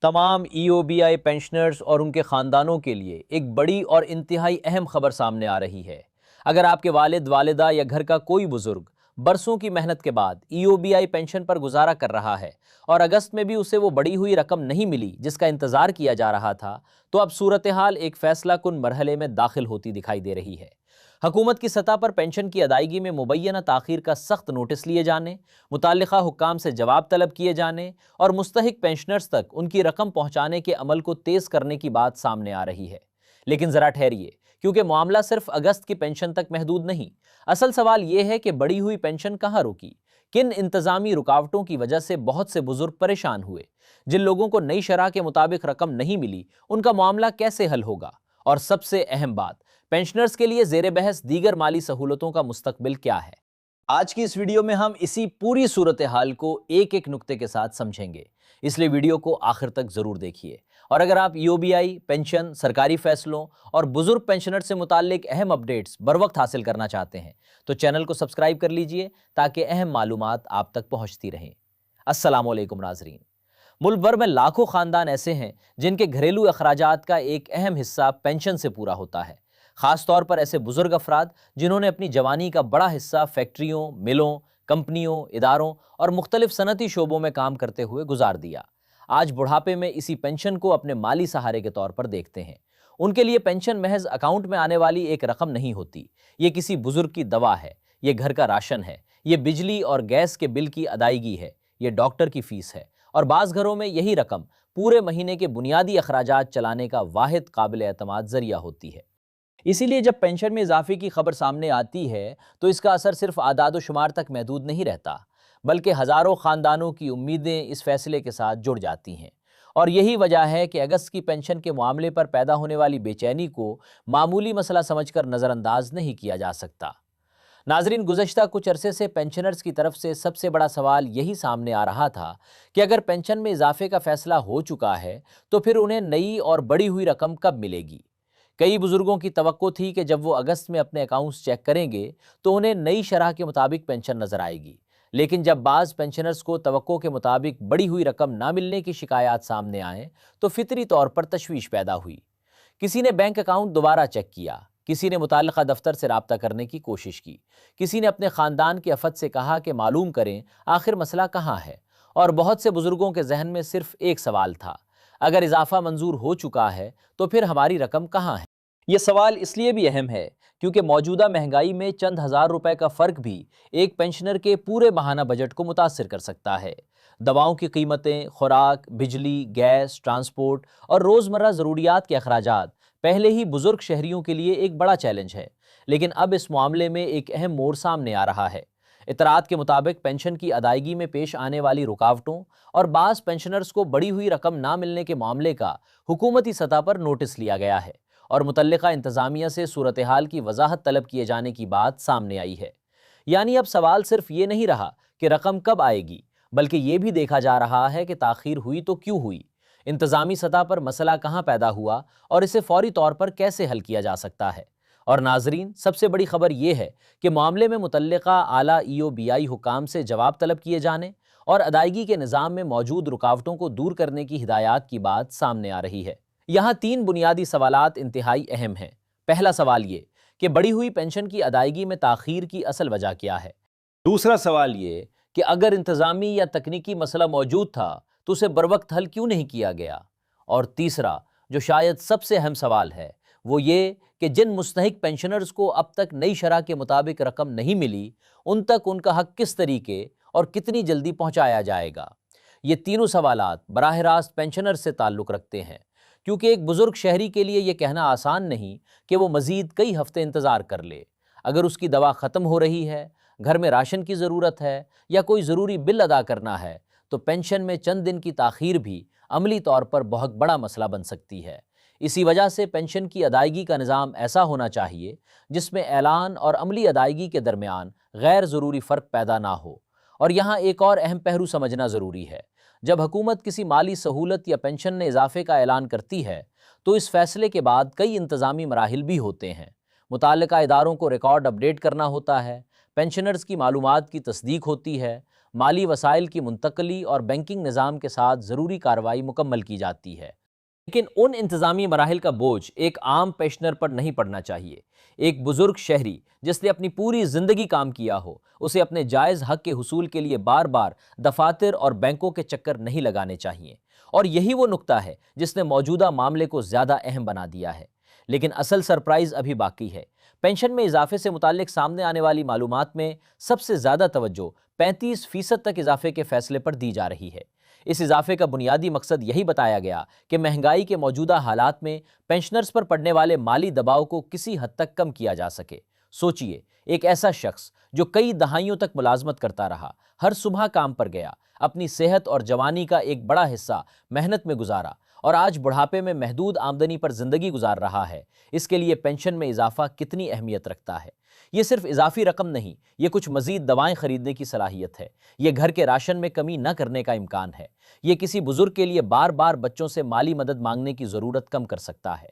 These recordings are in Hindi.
तमाम ईओबीआई पेंशनर्स और उनके ख़ानदानों के लिए एक बड़ी और इंतहाई अहम खबर सामने आ रही है। अगर आपके वालिद, वालिदा या घर का कोई बुजुर्ग बरसों की मेहनत के बाद ईओबीआई पेंशन पर गुजारा कर रहा है और अगस्त में भी उसे वो बढ़ी हुई रकम नहीं मिली जिसका इंतजार किया जा रहा था, तो अब सूरत हाल एक फैसला कुन मरहले में दाखिल होती दिखाई दे रही है। हुकूमत की सतह पर पेंशन की अदायगी में मुबैना ताखीर का सख्त नोटिस लिए जाने, मुतल्लिका हुक्काम से जवाब तलब किए जाने और मुस्तहिक पेंशनर्स तक उनकी रकम पहुंचाने के अमल को तेज करने की बात सामने आ रही है। लेकिन जरा ठहरिए, क्योंकि मामला सिर्फ अगस्त की पेंशन तक महदूद नहीं। असल सवाल यह है कि बढ़ी हुई पेंशन कहां रुकी, किन इंतजामी रुकावटों की वजह से बहुत से बुजुर्ग परेशान हुए। जिन लोगों को नई शरह के मुताबिक रकम नहीं मिली, उनका मामला कैसे हल होगा, और सबसे अहम बात, पेंशनर्स के लिए जेर बहस दीगर माली सहूलतों का मुस्तकबिल क्या है। आज की इस वीडियो में हम इसी पूरी सूरत हाल को एक एक नुक्ते के साथ समझेंगे, इसलिए वीडियो को आखिर तक जरूर देखिए। और अगर आप ईओबीआई, पेंशन, सरकारी फैसलों और बुजुर्ग पेंशनर से मुताल्लिक अहम अपडेट्स बर वक्त हासिल करना चाहते हैं तो चैनल को सब्सक्राइब कर लीजिए ताकि अहम मालूमात आप तक पहुंचती रहें। अस्सलाम वालेकुम नाजरीन। मुल्क भर में लाखों खानदान ऐसे हैं जिनके घरेलू अखराजात का एक अहम हिस्सा पेंशन से पूरा होता है। खास तौर पर ऐसे बुजुर्ग अफराद जिन्होंने अपनी जवानी का बड़ा हिस्सा फैक्ट्रियों, मिलों, कंपनियों, इदारों और मुख्तलिफ सनती शोबों में काम करते हुए गुजार दिया, आज बुढ़ापे में इसी पेंशन को अपने माली सहारे के तौर पर देखते हैं। उनके लिए पेंशन महज अकाउंट में आने वाली एक रकम नहीं होती, ये किसी बुजुर्ग की दवा है, ये घर का राशन है, ये बिजली और गैस के बिल की अदायगी है, ये डॉक्टर की फीस है, और बाज़ घरों में यही रकम पूरे महीने के बुनियादी अखराजात चलाने का वाहिद काबिल एतमाद जरिया होती है। इसीलिए जब पेंशन में इजाफे की खबर सामने आती है तो इसका असर सिर्फ आदाद व शुमार तक महदूद नहीं रहता, बल्कि हज़ारों ख़ानदानों की उम्मीदें इस फैसले के साथ जुड़ जाती हैं। और यही वजह है कि अगस्त की पेंशन के मामले पर पैदा होने वाली बेचैनी को मामूली मसला समझकर नज़रअंदाज नहीं किया जा सकता। नाजरीन, गुज़श्ता कुछ अरसे से पेंशनर्स की तरफ से सबसे बड़ा सवाल यही सामने आ रहा था कि अगर पेंशन में इजाफे का फैसला हो चुका है तो फिर उन्हें नई और बढ़ी हुई रकम कब मिलेगी। कई बुजुर्गों की तवक्को थी कि जब वो अगस्त में अपने अकाउंट्स चेक करेंगे तो उन्हें नई शरह के मुताबिक पेंशन नजर आएगी। लेकिन जब बाज़ पेंशनर्स को तवक्को के मुताबिक बढ़ी हुई रकम ना मिलने की शिकायत सामने आए तो फितरी तौर पर तशवीश पैदा हुई। किसी ने बैंक अकाउंट दोबारा चेक किया, किसी ने मुताल्लिका दफ्तर से राब्ता करने की कोशिश की, किसी ने अपने ख़ानदान के अफद से कहा कि मालूम करें आखिर मसला कहाँ है। और बहुत से बुजुर्गों के जहन में सिर्फ एक सवाल था, अगर इजाफा मंजूर हो चुका है तो फिर हमारी रकम कहाँ है। ये सवाल इसलिए भी अहम है क्योंकि मौजूदा महंगाई में चंद हज़ार रुपए का फ़र्क भी एक पेंशनर के पूरे माहाना बजट को मुतासिर कर सकता है। दवाओं की कीमतें, खुराक, बिजली, गैस, ट्रांसपोर्ट और रोज़मर्रा ज़रूरियात के अखराजात पहले ही बुजुर्ग शहरियों के लिए एक बड़ा चैलेंज है, लेकिन अब इस मामले में एक अहम मोड़ सामने आ रहा है। इतरात के मुताबिक पेंशन की अदायगी में पेश आने वाली रुकावटों और बाज़ पेंशनर्स को बढ़ी हुई रकम ना मिलने के मामले का हुकूमती सतह पर नोटिस लिया गया है और मुतल्लिका इंतज़ामिया से सूरत हाल की वजाहत तलब किए जाने की बात सामने आई है। यानी अब सवाल सिर्फ ये नहीं रहा कि रकम कब आएगी, बल्कि ये भी देखा जा रहा है कि ताख़ीर हुई तो क्यों हुई, इंतज़ामी सतह पर मसला कहाँ पैदा हुआ और इसे फौरी तौर पर कैसे हल किया जा सकता है। और नाजरीन, सबसे बड़ी खबर यह है कि मामले में मुतल्लिका आला ईओबीआई हुकाम से जवाब तलब किए जाने और अदायगी के निज़ाम में मौजूद रुकावटों को दूर करने की हिदायत की बात सामने आ रही है। यहाँ तीन बुनियादी सवालात इंतहाई अहम हैं। पहला सवाल ये कि बढ़ी हुई पेंशन की अदायगी में ताख़ीर की असल वजह क्या है। दूसरा सवाल ये कि अगर इंतज़ामी या तकनीकी मसला मौजूद था तो उसे बरवक्त हल क्यों नहीं किया गया। और तीसरा, जो शायद सबसे अहम सवाल है, वो ये कि जिन मुस्तहिक पेंशनर्स को अब तक नई शरह के मुताबिक रकम नहीं मिली, उन तक उनका हक किस तरीके और कितनी जल्दी पहुँचाया जाएगा। ये तीनों सवालात बराह रास्त पेंशनर से ताल्लुक़ रखते हैं, क्योंकि एक बुजुर्ग शहरी के लिए यह कहना आसान नहीं कि वो मज़ीद कई हफ्ते इंतज़ार कर ले। अगर उसकी दवा ख़त्म हो रही है, घर में राशन की ज़रूरत है या कोई ज़रूरी बिल अदा करना है, तो पेंशन में चंद दिन की ताख़ीर भी अमली तौर पर बहुत बड़ा मसला बन सकती है। इसी वजह से पेंशन की अदायगी का निज़ाम ऐसा होना चाहिए जिसमें ऐलान और अमली अदायगी के दरमियान गैर ज़रूरी फ़र्क पैदा ना हो। और यहाँ एक और अहम पहलू समझना ज़रूरी है, जब हुकूमत किसी माली सहूलत या पेंशन में इजाफे का ऐलान करती है तो इस फैसले के बाद कई इंतज़ामी मराहिल भी होते हैं। मुताल्लिका इदारों को रिकॉर्ड अपडेट करना होता है, पेंशनर्स की मालूमात की तस्दीक होती है, माली वसाइल की मुंतकली और बैंकिंग निज़ाम के साथ ज़रूरी कार्रवाई मुकम्मल की जाती है। लेकिन उन इंतज़ामी मराहिल का बोझ एक आम पेंशनर पर नहीं पड़ना चाहिए। एक बुज़ुर्ग शहरी जिसने अपनी पूरी ज़िंदगी काम किया हो, उसे अपने जायज़ हक़ के हुसूल के लिए बार बार दफातर और बैंकों के चक्कर नहीं लगाने चाहिए। और यही वो नुक्ता है जिसने मौजूदा मामले को ज़्यादा अहम बना दिया है। लेकिन असल सरप्राइज़ अभी बाकी है। पेंशन में इजाफे से मुताल्लिक सामने आने वाली मालूमात में सबसे ज़्यादा तवज्जो 35% तक इजाफे के फैसले पर दी जा रही है। इस इजाफे का बुनियादी मकसद यही बताया गया कि महंगाई के मौजूदा हालात में पेंशनर्स पर पड़ने वाले माली दबाव को किसी हद तक कम किया जा सके। सोचिए, एक ऐसा शख्स जो कई दहाइयों तक मुलाजमत करता रहा, हर सुबह काम पर गया, अपनी सेहत और जवानी का एक बड़ा हिस्सा मेहनत में गुजारा और आज बुढ़ापे में महदूद आमदनी पर जिंदगी गुजार रहा है, इसके लिए पेंशन में इजाफा कितनी अहमियत रखता है। ये सिर्फ इजाफी रकम नहीं, ये कुछ मजीद दवाएं खरीदने की सलाहियत है, ये घर के राशन में कमी न करने का इम्कान है, ये किसी बुजुर्ग के लिए बार बार बच्चों से माली मदद मांगने की ज़रूरत कम कर सकता है।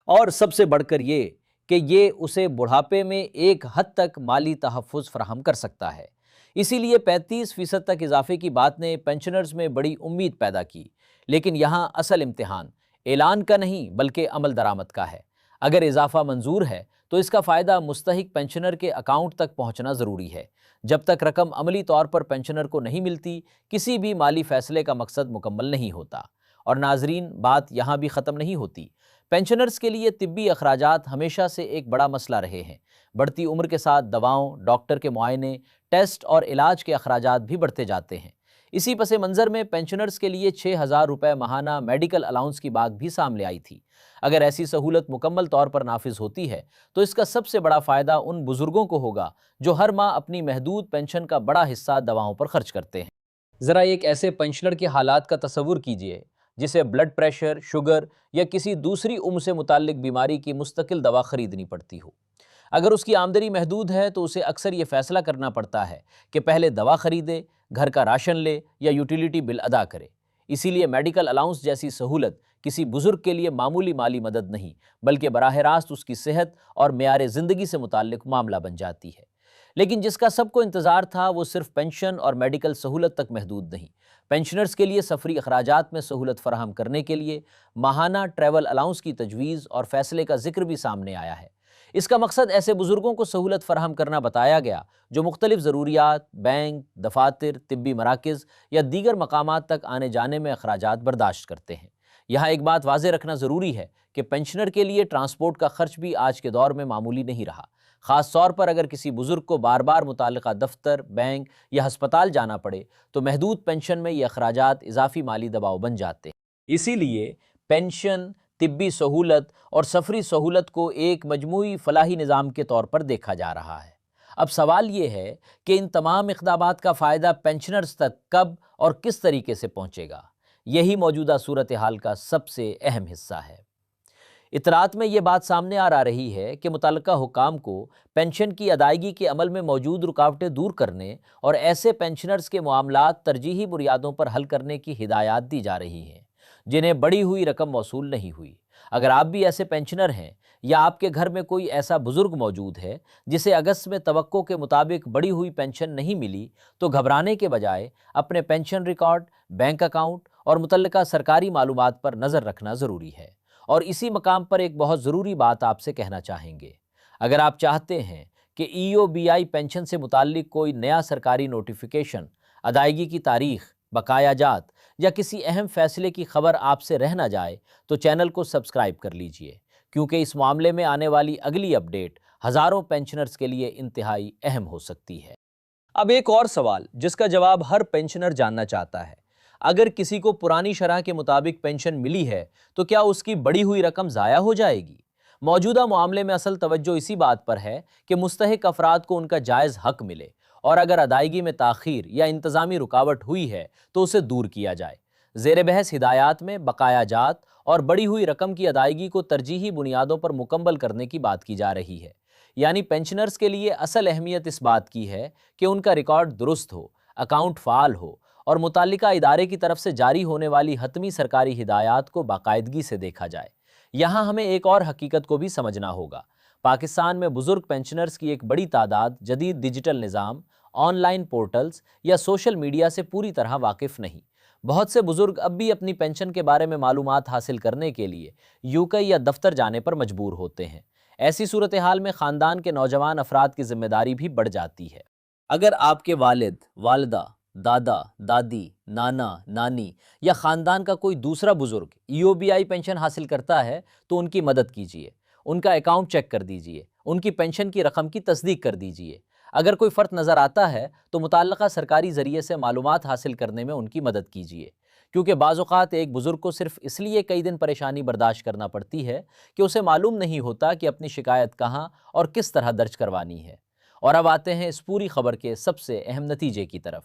और सबसे बढ़कर ये कि ये उसे बुढ़ापे में एक हद तक माली तहफ़्फ़ुज़ फराहम कर सकता है। इसीलिए 35% तक इजाफे की बात ने पेंशनर्स में बड़ी उम्मीद पैदा की। लेकिन यहाँ असल इम्तिहान ऐलान का नहीं बल्कि अमल दरामद का है। अगर इजाफा मंजूर है तो इसका फ़ायदा मुस्तहिक पेंशनर के अकाउंट तक पहुँचना ज़रूरी है। जब तक रकम अमली तौर पर पेंशनर को नहीं मिलती, किसी भी माली फ़ैसले का मकसद मुकम्मल नहीं होता। और नाजरीन, बात यहाँ भी ख़त्म नहीं होती। पेंशनर्स के लिए तिब्बी अखराजात हमेशा से एक बड़ा मसला रहे हैं। बढ़ती उम्र के साथ दवाओं, डॉक्टर के मुआयने, टेस्ट और इलाज के अखराजात भी बढ़ते जाते हैं। इसी पस मंज़र में पेंशनर्स के लिए 6,000 रुपये माहाना मेडिकल अलाउंस की बात भी सामने आई थी। अगर ऐसी सहूलत मुकम्मल तौर पर नाफिज होती है तो इसका सबसे बड़ा फ़ायदा उन बुज़ुर्गों को होगा जो हर माह अपनी महदूद पेंशन का बड़ा हिस्सा दवाओं पर खर्च करते हैं। ज़रा एक ऐसे पेंशनर के हालात का तसव्वुर कीजिए जिसे ब्लड प्रेशर, शुगर या किसी दूसरी उम्र से मुताल्लिक बीमारी की मुस्तकिल दवा खरीदनी पड़ती हो। अगर उसकी आमदनी महदूद है तो उसे अक्सर ये फैसला करना पड़ता है कि पहले दवा खरीदे, घर का राशन ले या यूटिलिटी बिल अदा करे। इसीलिए मेडिकल अलाउंस जैसी सहूलत किसी बुजुर्ग के लिए मामूली माली मदद नहीं बल्कि बराह रास्त उसकी सेहत और मेयार ज़िंदगी से मुताल्लिक मामला बन जाती है। लेकिन जिसका सबको इंतज़ार था वो सिर्फ पेंशन और मेडिकल सहूलत तक महदूद नहीं। पेंशनर्स के लिए सफरी अखराजात में सहूलत फराहम करने के लिए माहाना ट्रैवल अलाउंस की तजवीज़ और फैसले का जिक्र भी सामने आया है। इसका मकसद ऐसे बुजुर्गों को सहूलत फराहम करना बताया गया जो मुख्तलिफ ज़रूरियात, बैंक, दफातर, तिब्बी मराकज़ या दीगर मकामात तक आने जाने में अखराजात बर्दाश्त करते हैं। यहाँ एक बात वाज़े रखना ज़रूरी है कि पेंशनर के लिए ट्रांसपोर्ट का खर्च भी आज के दौर में मामूली नहीं रहा। ख़ास तौर पर अगर किसी बुजुर्ग को बार बार मुताल्लिक़ा दफ्तर, बैंक या हस्पताल जाना पड़े तो महदूद पेंशन में ये अखराजात इजाफी माली दबाव बन जाते हैं। इसीलिए पेंशन, तिब्बी सहूलत और सफरी सहूलत को एक मजमूई फलाही निज़ाम के तौर पर देखा जा रहा है। अब सवाल ये है कि इन तमाम इक़दामात का फ़ायदा पेंशनर्स तक कब और किस तरीके से पहुँचेगा। यही मौजूदा सूरत हाल का सबसे अहम हिस्सा है। इतरात में ये बात सामने आ रही है कि मुतल्लिका हुकाम को पेंशन की अदायगी के अमल में मौजूद रुकावटें दूर करने और ऐसे पेंशनर्स के मामलात तरजीही बुनियादों पर हल करने की हिदायत दी जा रही हैं जिन्हें बढ़ी हुई रकम मौसूल नहीं हुई। अगर आप भी ऐसे पेंशनर हैं या आपके घर में कोई ऐसा बुजुर्ग मौजूद है जिसे अगस्त में तवक्को के मुताबिक बढ़ी हुई पेंशन नहीं मिली, तो घबराने के बजाय अपने पेंशन रिकॉर्ड, बैंक अकाउंट और मुतल्लिका सरकारी मालूमात पर नज़र रखना ज़रूरी है। और इसी मकाम पर एक बहुत ज़रूरी बात आपसे कहना चाहेंगे। अगर आप चाहते हैं कि EOBI पेंशन से मुताल्लिक कोई नया सरकारी नोटिफिकेशन, अदायगी की तारीख, बकाया जात या किसी अहम फैसले की खबर आपसे रह ना जाए तो चैनल को सब्सक्राइब कर लीजिए, क्योंकि इस मामले में आने वाली अगली अपडेट हज़ारों पेंशनर्स के लिए इंतहाई अहम हो सकती है। अब एक और सवाल जिसका जवाब हर पेंशनर जानना चाहता है। अगर किसी को पुरानी शरह के मुताबिक पेंशन मिली है तो क्या उसकी बढ़ी हुई रकम ज़ाया हो जाएगी? मौजूदा मामले में असल तवज्जो इसी बात पर है कि मुस्तहिक अफराद को उनका जायज़ हक मिले और अगर अदायगी में ताख़ीर या इंतज़ामी रुकावट हुई है तो उसे दूर किया जाए। ज़ेर बहस हिदायत में बकाया जात और बढ़ी हुई रकम की अदायगी को तरजीही बुनियादों पर मुकम्मल करने की बात की जा रही है। यानी पेंशनर्स के लिए असल अहमियत इस बात की है कि उनका रिकॉर्ड दुरुस्त हो, अकाउंट फ़ाल हो और मुताल्लिका इदारे की तरफ से जारी होने वाली हतमी सरकारी हिदायत को बाकायदगी से देखा जाए। यहाँ हमें एक और हकीकत को भी समझना होगा। पाकिस्तान में बुजुर्ग पेंशनर्स की एक बड़ी तादाद जदीद डिजिटल निज़ाम, ऑनलाइन पोर्टल्स या सोशल मीडिया से पूरी तरह वाकिफ नहीं। बहुत से बुजुर्ग अब भी अपनी पेंशन के बारे में मालूमात हासिल करने के लिए यूके या दफ्तर जाने पर मजबूर होते हैं। ऐसी सूरत हाल में खानदान के नौजवान अफराद की जिम्मेदारी भी बढ़ जाती है। अगर आपके वालिद, वालिदा, दादा, दादी, नाना, नानी या खानदान का कोई दूसरा बुजुर्ग ईओबीआई पेंशन हासिल करता है तो उनकी मदद कीजिए, उनका अकाउंट चेक कर दीजिए, उनकी पेंशन की रकम की तस्दीक कर दीजिए। अगर कोई फ़र्क नज़र आता है तो मुताल्लिक़ा सरकारी ज़रिए से मालूमात हासिल करने में उनकी मदद कीजिए, क्योंकि बाज़ औक़ात एक बुज़ुर्ग को सिर्फ़ इसलिए कई दिन परेशानी बर्दाश्त करना पड़ती है कि उसे मालूम नहीं होता कि अपनी शिकायत कहाँ और किस तरह दर्ज करवानी है। और अब आते हैं इस पूरी खबर के सबसे अहम नतीजे की तरफ।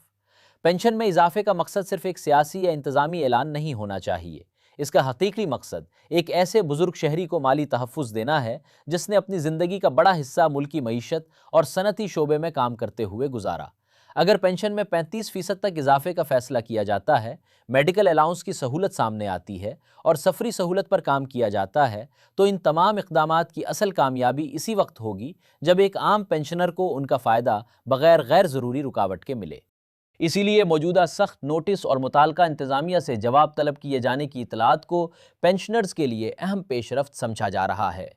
पेंशन में इजाफे का मकसद सिर्फ एक सियासी या इंतज़ामी ऐलान नहीं होना चाहिए। इसका हकीकी मकसद एक ऐसे बुजुर्ग शहरी को माली तहफ़्फ़ुज़ देना है जिसने अपनी ज़िंदगी का बड़ा हिस्सा मुल्की मईशत और सनती शोबे में काम करते हुए गुजारा। अगर पेंशन में 35% तक इजाफे का फैसला किया जाता है, मेडिकल अलाउंस की सहूलत सामने आती है और सफरी सहूलत पर काम किया जाता है, तो इन तमाम इक़दामात की असल कामयाबी इसी वक्त होगी जब एक आम पेंशनर को उनका फ़ायदा बग़ैर गैर ज़रूरी रुकावट के मिले। इसीलिए मौजूदा सख्त नोटिस और मुताल्लिक़ा इंतज़ामिया से जवाब तलब किए जाने की इतलात को पेंशनर्स के लिए अहम पेशरफ्त समझा जा रहा है।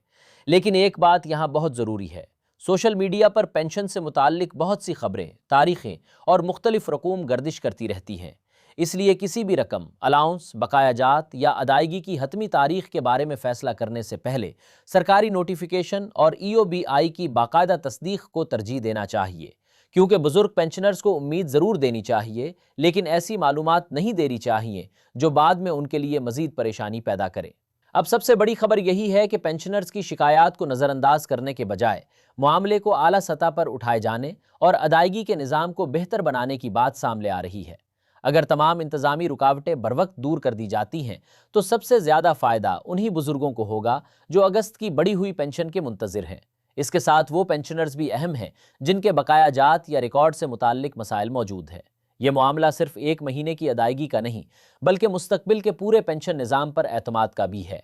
लेकिन एक बात यहाँ बहुत ज़रूरी है, सोशल मीडिया पर पेंशन से मुताल्लिक़ बहुत सी खबरें, तारीख़ें और मुख्तलिफ़ रकूम गर्दिश करती रहती हैं। इसलिए किसी भी रकम, अलाउंस, बकायाजात या अदायगी की हतमी तारीख़ के बारे में फ़ैसला करने से पहले सरकारी नोटिफिकेशन और ईओबीआई की बाकायदा तस्दीक़ को तरजीह देना चाहिए, क्योंकि बुजुर्ग पेंशनर्स को उम्मीद ज़रूर देनी चाहिए, लेकिन ऐसी मालूमात नहीं देनी चाहिए जो बाद में उनके लिए मज़ीद परेशानी पैदा करे। अब सबसे बड़ी खबर यही है कि पेंशनर्स की शिकायत को नज़रअंदाज करने के बजाय मामले को आला सतह पर उठाए जाने और अदायगी के निज़ाम को बेहतर बनाने की बात सामने आ रही है। अगर तमाम इंतज़ामी रुकावटें बर वक्त दूर कर दी जाती हैं तो सबसे ज़्यादा फ़ायदा उन्हीं बुजुर्गों को होगा जो अगस्त की बढ़ी हुई पेंशन के मुंतज़िर हैं। इसके साथ वो पेंशनर्स भी अहम हैं जिनके बकायाजात या रिकॉर्ड से मुताल्लिक मसाइल मौजूद हैं। यह मामला सिर्फ एक महीने की अदायगी का नहीं, बल्कि मुस्तकबिल के पूरे पेंशन निज़ाम पर एतमाद का भी है।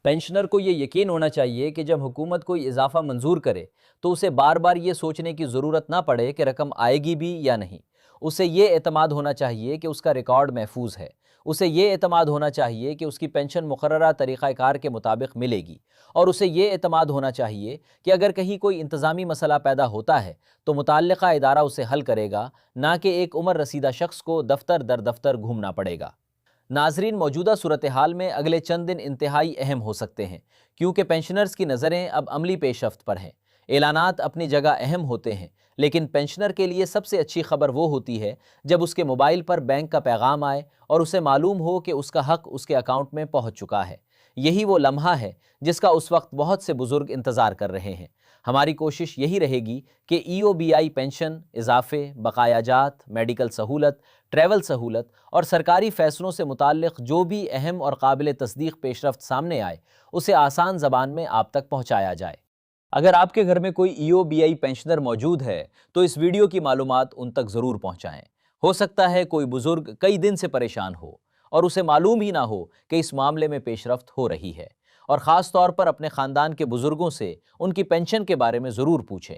पेंशनर को ये यकीन होना चाहिए कि जब हुकूमत कोई इजाफा मंजूर करे तो उसे बार बार ये सोचने की ज़रूरत ना पड़े कि रकम आएगी भी या नहीं। उसे ये एतमाद होना चाहिए कि उसका रिकॉर्ड महफूज है। उसे ये एतमाद होना चाहिए कि उसकी पेंशन मुकर्ररा तरीक़ाकार के मुताबिक मिलेगी। और उसे ये एतमाद होना चाहिए कि अगर कहीं कोई इंतज़ामी मसला पैदा होता है तो मुताल्लिक़ा इदारा उसे हल करेगा, ना कि एक उम्र रसीदा शख्स को दफ्तर दर दफ्तर घूमना पड़ेगा। नाजरीन, मौजूदा सूरत हाल में अगले चंद दिन इंतहाई अहम हो सकते हैं, क्योंकि पेंशनर्स की नज़रें अब अमली पेशरफ्त पर हैं। ऐलानात अपनी जगह अहम होते हैं, लेकिन पेंशनर के लिए सबसे अच्छी खबर वो होती है जब उसके मोबाइल पर बैंक का पैगाम आए और उसे मालूम हो कि उसका हक उसके अकाउंट में पहुंच चुका है। यही वो लम्हा है जिसका उस वक्त बहुत से बुजुर्ग इंतज़ार कर रहे हैं। हमारी कोशिश यही रहेगी कि ईओबीआई पेंशन, इजाफे, बकायाजात, मेडिकल सहूलत, ट्रैवल सहूलत और सरकारी फ़ैसलों से मुताल्लिक़ जो भी अहम और काबिल तस्दीक़ पेशरफ्त सामने आए उसे आसान ज़बान में आप तक पहुँचाया जाए। अगर आपके घर में कोई ईओबीआई पेंशनर मौजूद है तो इस वीडियो की मालूमात उन तक ज़रूर पहुँचाएँ। हो सकता है कोई बुज़ुर्ग कई दिन से परेशान हो और उसे मालूम ही ना हो कि इस मामले में पेशरफ्त हो रही है। और ख़ास तौर पर अपने ख़ानदान के बुज़ुर्गों से उनकी पेंशन के बारे में ज़रूर पूछें।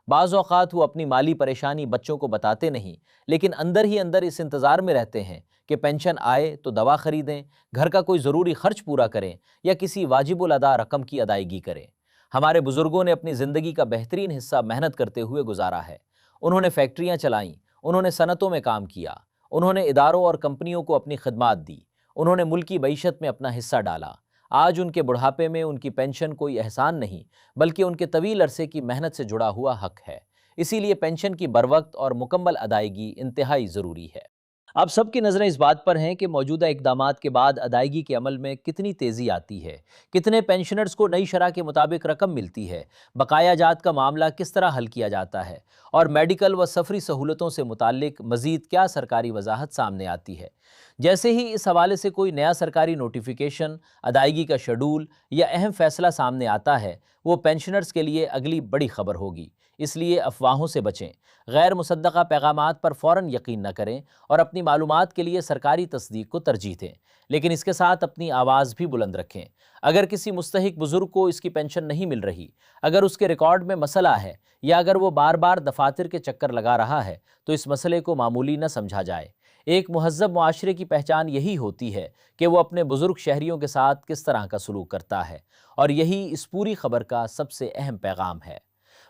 बाज़ औक़ात वो अपनी माली परेशानी बच्चों को बताते नहीं, लेकिन अंदर ही अंदर इस इंतज़ार में रहते हैं कि पेंशन आए तो दवा ख़रीदें, घर का कोई ज़रूरी ख़र्च पूरा करें या किसी वाजिबुल अदा रकम की अदायगी करें। हमारे बुज़ुर्गों ने अपनी ज़िंदगी का बेहतरीन हिस्सा मेहनत करते हुए गुजारा है। उन्होंने फैक्ट्रियाँ चलाईं, उन्होंने सनतों में काम किया, उन्होंने इदारों और कंपनियों को अपनी खिदमात दी, उन्होंने मुल्की मईशत में अपना हिस्सा डाला। आज उनके बुढ़ापे में उनकी पेंशन कोई एहसान नहीं, बल्कि उनके तवील अरसे की मेहनत से जुड़ा हुआ हक है। इसीलिए पेंशन की बरवक्त और मुकम्मल अदायगी इंतहाई ज़रूरी है। अब सबकी नज़रें इस बात पर हैं कि मौजूदा इक़दामात के बाद अदायगी के अमल में कितनी तेज़ी आती है, कितने पेंशनर्स को नई शरह के मुताबिक रकम मिलती है, बकायाजात का मामला किस तरह हल किया जाता है और मेडिकल व सफरी सहूलतों से मुताल्लिक मज़ीद क्या सरकारी वजाहत सामने आती है। जैसे ही इस हवाले से कोई नया सरकारी नोटिफिकेशन, अदायगी का शेड्यूल या अहम फ़ैसला सामने आता है, वो पेंशनर्स के लिए अगली बड़ी खबर होगी। इसलिए अफवाहों से बचें, गैर मुसद्दक़ा पैगामात पर फ़ौरन यकीन न करें और अपनी मालूमात के लिए सरकारी तस्दीक को तरजीह दें। लेकिन इसके साथ अपनी आवाज़ भी बुलंद रखें। अगर किसी मुस्तहिक बुजुर्ग को इसकी पेंशन नहीं मिल रही, अगर उसके रिकॉर्ड में मसला है या अगर वो बार बार दफातर के चक्कर लगा रहा है, तो इस मसले को मामूली न समझा जाए। एक मुहज़्ज़ब मुआशरे की पहचान यही होती है कि वो अपने बुजुर्ग शहरियों के साथ किस तरह का सलूक करता है, और यही इस पूरी खबर का सबसे अहम पैगाम है।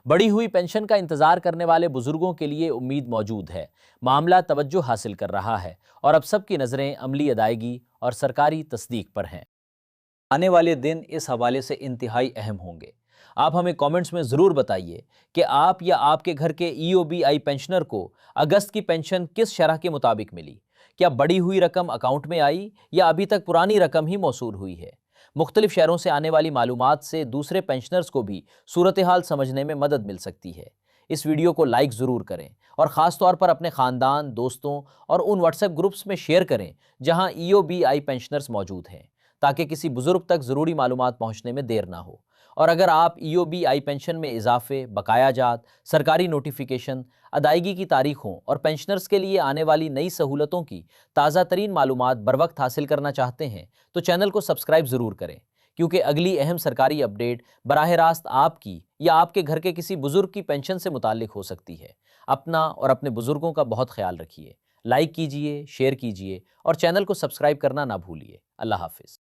बढ़ी हुई पेंशन का इंतजार करने वाले बुजुर्गों के लिए उम्मीद मौजूद है। मामला तवज्जो हासिल कर रहा है और अब सबकी नज़रें अमली अदायगी और सरकारी तस्दीक पर हैं। आने वाले दिन इस हवाले से इंतहाई अहम होंगे। आप हमें कमेंट्स में ज़रूर बताइए कि आप या आपके घर के ईओबीआई पेंशनर को अगस्त की पेंशन किस शरह के मुताबिक मिली। क्या बढ़ी हुई रकम अकाउंट में आई या अभी तक पुरानी रकम ही मौसूल हुई है। मुख्तलिफ शहरों से आने वाली मालूमात से दूसरे पेंशनर्स को भी सूरत हाल समझने में मदद मिल सकती है। इस वीडियो को लाइक ज़रूर करें और ख़ास तौर पर अपने ख़ानदान, दोस्तों और उन व्हाट्सएप ग्रुप्स में शेयर करें जहां ईओबीआई पेंशनर्स मौजूद हैं, ताकि किसी बुजुर्ग तक ज़रूरी मालूमात पहुंचने में देर ना हो। और अगर आप ईओबीआई पेंशन में इजाफे, बकाया जात, सरकारी नोटिफिकेशन, अदायगी की तारीखों और पेंशनर्स के लिए आने वाली नई सहूलतों की ताज़ा तरीन मालूमात बर वक्त हासिल करना चाहते हैं, तो चैनल को सब्सक्राइब ज़रूर करें, क्योंकि अगली अहम सरकारी अपडेट बराह रास्त आपकी या आपके घर के किसी बुजुर्ग की पेंशन से मुताल्लिक हो सकती है। अपना और अपने बुजुर्गों का बहुत ख्याल रखिए। लाइक कीजिए, शेयर कीजिए और चैनल को सब्सक्राइब करना ना भूलिए। अल्लाह हाफिज़।